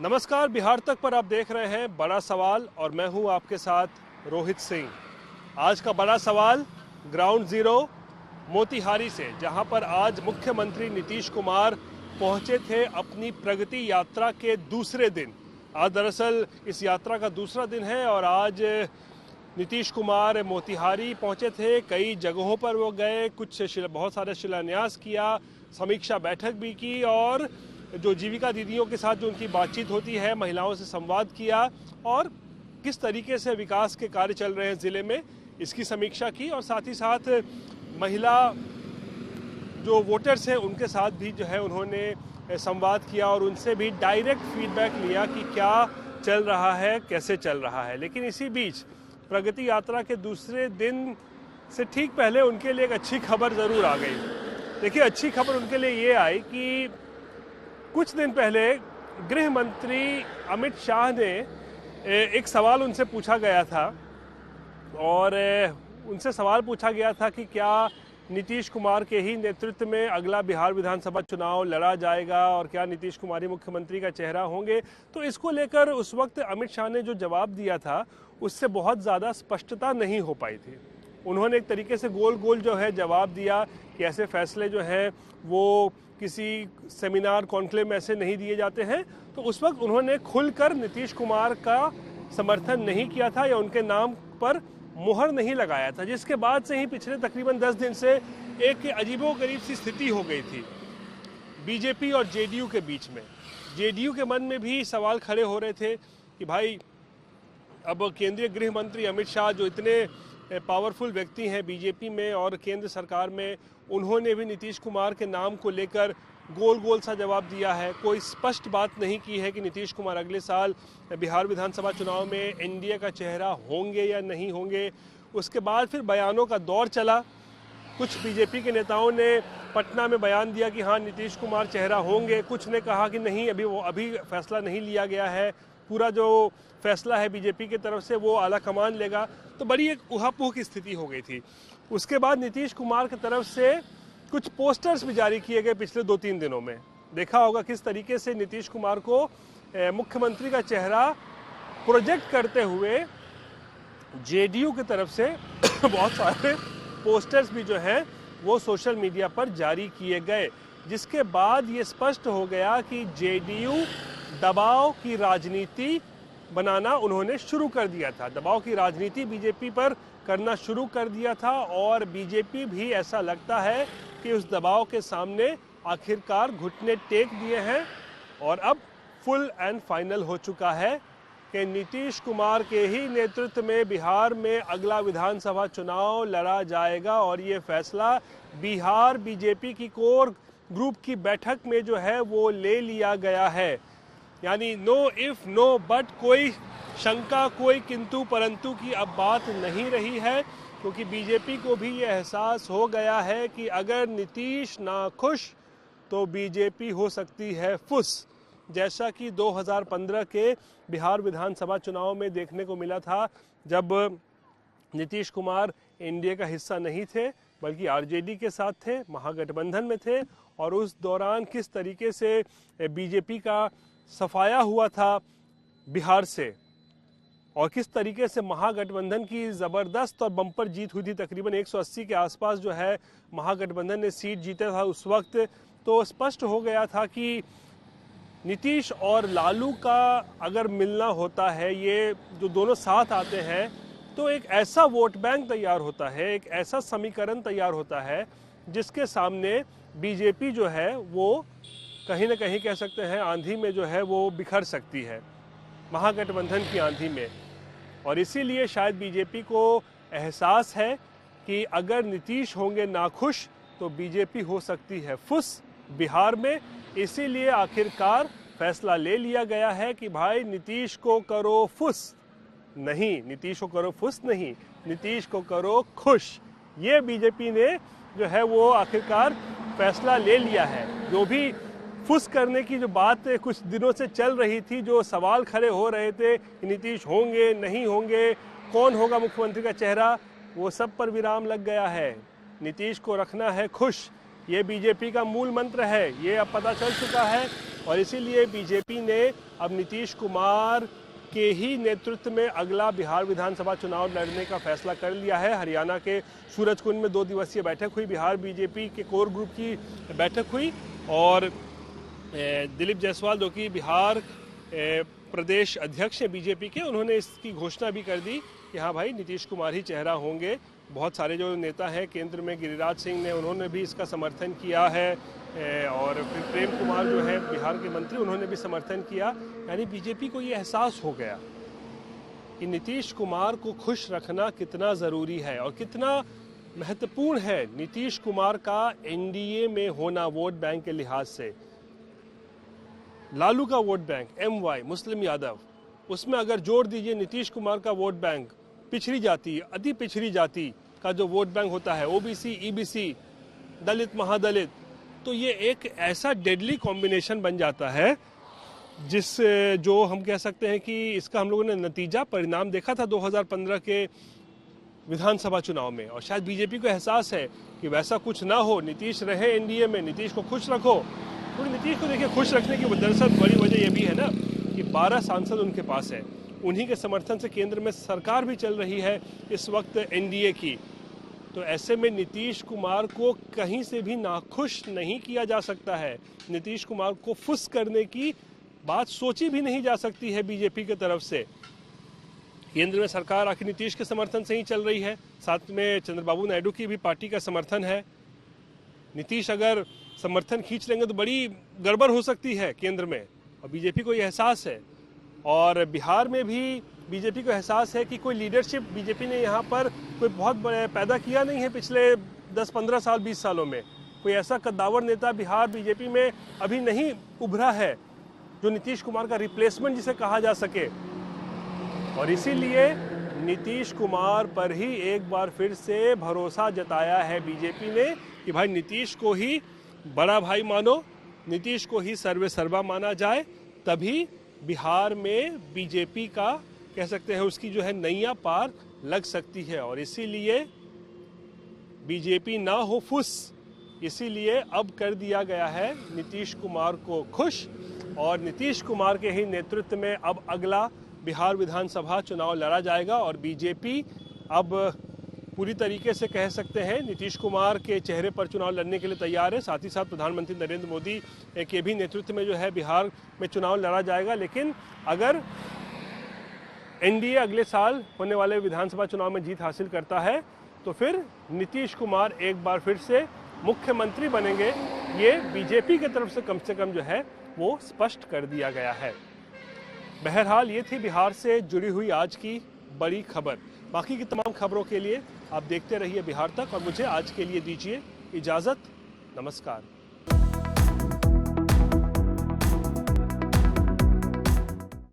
नमस्कार, बिहार तक पर आप देख रहे हैं बड़ा सवाल और मैं हूं आपके साथ रोहित सिंह। आज का बड़ा सवाल ग्राउंड जीरो मोतिहारी से, जहां पर आज मुख्यमंत्री नीतीश कुमार पहुंचे थे अपनी प्रगति यात्रा के दूसरे दिन। आज दरअसल इस यात्रा का दूसरा दिन है और आज नीतीश कुमार मोतिहारी पहुंचे थे। कई जगहों पर वो गए, बहुत सारे शिलान्यास किया, समीक्षा बैठक भी की और जो जीविका दीदियों के साथ जो उनकी बातचीत होती है, महिलाओं से संवाद किया और किस तरीके से विकास के कार्य चल रहे हैं ज़िले में, इसकी समीक्षा की। और साथ ही साथ महिला जो वोटर्स हैं उनके साथ भी जो है उन्होंने संवाद किया और उनसे भी डायरेक्ट फीडबैक लिया कि क्या चल रहा है, कैसे चल रहा है। लेकिन इसी बीच प्रगति यात्रा के दूसरे दिन से ठीक पहले उनके लिए एक अच्छी खबर ज़रूर आ गई। देखिए, अच्छी खबर उनके लिए ये आई कि कुछ दिन पहले गृह मंत्री अमित शाह ने एक सवाल उनसे पूछा गया था और उनसे सवाल पूछा गया था कि क्या नीतीश कुमार के ही नेतृत्व में अगला बिहार विधानसभा चुनाव लड़ा जाएगा और क्या नीतीश कुमार ही मुख्यमंत्री का चेहरा होंगे। तो इसको लेकर उस वक्त अमित शाह ने जो जवाब दिया था उससे बहुत ज़्यादा स्पष्टता नहीं हो पाई थी। उन्होंने एक तरीके से गोल गोल जो है जवाब दिया कि ऐसे फैसले जो हैं वो किसी सेमिनार कॉन्क्लेव में ऐसे नहीं दिए जाते हैं। तो उस वक्त उन्होंने खुलकर नीतीश कुमार का समर्थन नहीं किया था या उनके नाम पर मुहर नहीं लगाया था, जिसके बाद से ही पिछले तकरीबन 10 दिन से एक अजीबोगरीब सी स्थिति हो गई थी बीजेपी और जेडीयू के बीच में। जेडीयू के मन में भी सवाल खड़े हो रहे थे कि भाई, अब केंद्रीय गृह मंत्री अमित शाह जो इतने पावरफुल व्यक्ति हैं बीजेपी में और केंद्र सरकार में, उन्होंने भी नीतीश कुमार के नाम को लेकर गोल गोल सा जवाब दिया है। कोई स्पष्ट बात नहीं की है कि नीतीश कुमार अगले साल बिहार विधानसभा चुनाव में एनडीए का चेहरा होंगे या नहीं होंगे। उसके बाद फिर बयानों का दौर चला। कुछ बीजेपी के नेताओं ने पटना में बयान दिया कि हाँ, नीतीश कुमार चेहरा होंगे। कुछ ने कहा कि नहीं, अभी फैसला नहीं लिया गया है, पूरा जो फैसला है बीजेपी की तरफ से वो आला कमान लेगा। तो बड़ी एक उहापोह की स्थिति हो गई थी। उसके बाद नीतीश कुमार की तरफ से कुछ पोस्टर्स भी जारी किए गए पिछले 2-3 दिनों में। देखा होगा किस तरीके से नीतीश कुमार को मुख्यमंत्री का चेहरा प्रोजेक्ट करते हुए जेडीयू की तरफ से बहुत सारे पोस्टर्स भी जो हैं वो सोशल मीडिया पर जारी किए गए, जिसके बाद ये स्पष्ट हो गया कि जेडीयू दबाव की राजनीति बनाना उन्होंने शुरू कर दिया था। दबाव की राजनीति बीजेपी पर करना शुरू कर दिया था और बीजेपी भी ऐसा लगता है कि उस दबाव के सामने आखिरकार घुटने टेक दिए हैं और अब फुल एंड फाइनल हो चुका है कि नीतीश कुमार के ही नेतृत्व में बिहार में अगला विधानसभा चुनाव लड़ा जाएगा। और ये फैसला बिहार बीजेपी की कोर ग्रुप की बैठक में जो है वो ले लिया गया है। यानी नो इफ नो बट, कोई शंका, कोई किंतु परंतु की अब बात नहीं रही है, क्योंकि बीजेपी को भी ये एहसास हो गया है कि अगर नीतीश ना खुश तो बीजेपी हो सकती है फुस, जैसा कि 2015 के बिहार विधानसभा चुनाव में देखने को मिला था, जब नीतीश कुमार एनडीए का हिस्सा नहीं थे बल्कि आरजेडी के साथ थे, महागठबंधन में थे, और उस दौरान किस तरीके से बीजेपी का सफाया हुआ था बिहार से और किस तरीके से महागठबंधन की ज़बरदस्त और बम्पर जीत हुई थी। तकरीबन 180 के आसपास जो है महागठबंधन ने सीट जीता था उस वक्त। तो स्पष्ट हो गया था कि नीतीश और लालू का अगर मिलना होता है, ये जो दोनों साथ आते हैं, तो एक ऐसा वोट बैंक तैयार होता है, एक ऐसा समीकरण तैयार होता है जिसके सामने बीजेपी जो है वो कहीं ना कहीं कह सकते हैं आंधी में जो है वो बिखर सकती है, महागठबंधन की आंधी में। और इसीलिए शायद बीजेपी को एहसास है कि अगर नीतीश होंगे नाखुश तो बीजेपी हो सकती है फुस बिहार में। इसीलिए आखिरकार फैसला ले लिया गया है कि भाई, नीतीश को करो फुस नहीं, नीतीश को करो फुस नहीं, नीतीश को करो खुश। ये बीजेपी ने जो है वो आखिरकार फैसला ले लिया है। जो भी फुस करने की जो बात कुछ दिनों से चल रही थी, जो सवाल खड़े हो रहे थे कि नीतीश होंगे नहीं होंगे, कौन होगा मुख्यमंत्री का चेहरा, वो सब पर विराम लग गया है। नीतीश को रखना है खुश। ये बीजेपी का मूल मंत्र है, ये अब पता चल चुका है। और इसीलिए बीजेपी ने अब नीतीश कुमार के ही नेतृत्व में अगला बिहार विधानसभा चुनाव लड़ने का फैसला कर लिया है। हरियाणा के सूरजकुंड में 2 दिवसीय बैठक हुई, बिहार बीजेपी के कोर ग्रुप की बैठक हुई और दिलीप जायसवाल जो कि बिहार प्रदेश अध्यक्ष हैं बीजेपी के, उन्होंने इसकी घोषणा भी कर दी कि हाँ भाई नीतीश कुमार ही चेहरा होंगे। बहुत सारे जो नेता हैं केंद्र में, गिरिराज सिंह ने, उन्होंने भी इसका समर्थन किया है और फिर प्रेम कुमार जो है बिहार के मंत्री, उन्होंने भी समर्थन किया। यानी बीजेपी को ये एहसास हो गया कि नीतीश कुमार को खुश रखना कितना ज़रूरी है और कितना महत्वपूर्ण है नीतीश कुमार का एनडीए में होना वोट बैंक के लिहाज से। लालू का वोट बैंक MY मुस्लिम यादव, उसमें अगर जोड़ दीजिए नीतीश कुमार का वोट बैंक, पिछड़ी जाति, अति पिछड़ी जाति का जो वोट बैंक होता है, OBC EBC, दलित महादलित, तो ये एक ऐसा डेडली कॉम्बिनेशन बन जाता है जिस जो हम कह सकते हैं कि इसका हम लोगों ने नतीजा परिणाम देखा था 2015 के विधानसभा चुनाव में। और शायद बीजेपी को एहसास है कि वैसा कुछ ना हो, नीतीश रहे एनडीए में, नीतीश को खुश रखो। तो नीतीश को देखिए खुश रखने की दरअसल बड़ी वजह यह भी है ना कि 12 सांसद उनके पास है, उन्हीं के समर्थन से केंद्र में सरकार भी चल रही है इस वक्त एनडीए की। तो ऐसे में नीतीश कुमार को कहीं से भी नाखुश नहीं किया जा सकता है। नीतीश कुमार को फुस करने की बात सोची भी नहीं जा सकती है बीजेपी की तरफ से। केंद्र में सरकार आखिर नीतीश के समर्थन से ही चल रही है, साथ में चंद्रबाबू नायडू की भी पार्टी का समर्थन है। नीतीश अगर समर्थन खींच लेंगे तो बड़ी गड़बड़ हो सकती है केंद्र में, और बीजेपी को यह एहसास है। और बिहार में भी बीजेपी को एहसास है कि कोई लीडरशिप बीजेपी ने यहाँ पर कोई बहुत पैदा किया नहीं है पिछले 10-15 साल 20 सालों में। कोई ऐसा कद्दावर नेता बिहार बीजेपी में अभी नहीं उभरा है जो नीतीश कुमार का रिप्लेसमेंट जिसे कहा जा सके। और इसीलिए नीतीश कुमार पर ही एक बार फिर से भरोसा जताया है बीजेपी ने कि भाई नीतीश को ही बड़ा भाई मानो, नीतीश को ही सर्वे सर्वा माना जाए, तभी बिहार में बीजेपी का कह सकते हैं उसकी जो है नैया पार लग सकती है। और इसीलिए बीजेपी ना हो फुस, इसीलिए अब कर दिया गया है नीतीश कुमार को खुश, और नीतीश कुमार के ही नेतृत्व में अब अगला बिहार विधानसभा चुनाव लड़ा जाएगा। और बीजेपी अब पूरी तरीके से कह सकते हैं नीतीश कुमार के चेहरे पर चुनाव लड़ने के लिए तैयार है। साथ ही साथ प्रधानमंत्री नरेंद्र मोदी के भी नेतृत्व में जो है बिहार में चुनाव लड़ा जाएगा। लेकिन अगर एनडीए अगले साल होने वाले विधानसभा चुनाव में जीत हासिल करता है तो फिर नीतीश कुमार एक बार फिर से मुख्यमंत्री बनेंगे। ये बीजेपी की तरफ से कम जो है वो स्पष्ट कर दिया गया है। बहरहाल ये थी बिहार से जुड़ी हुई आज की बड़ी खबर। बाकी की तमाम खबरों के लिए आप देखते रहिए बिहार तक, और मुझे आज के लिए दीजिए इजाज़त। नमस्कार।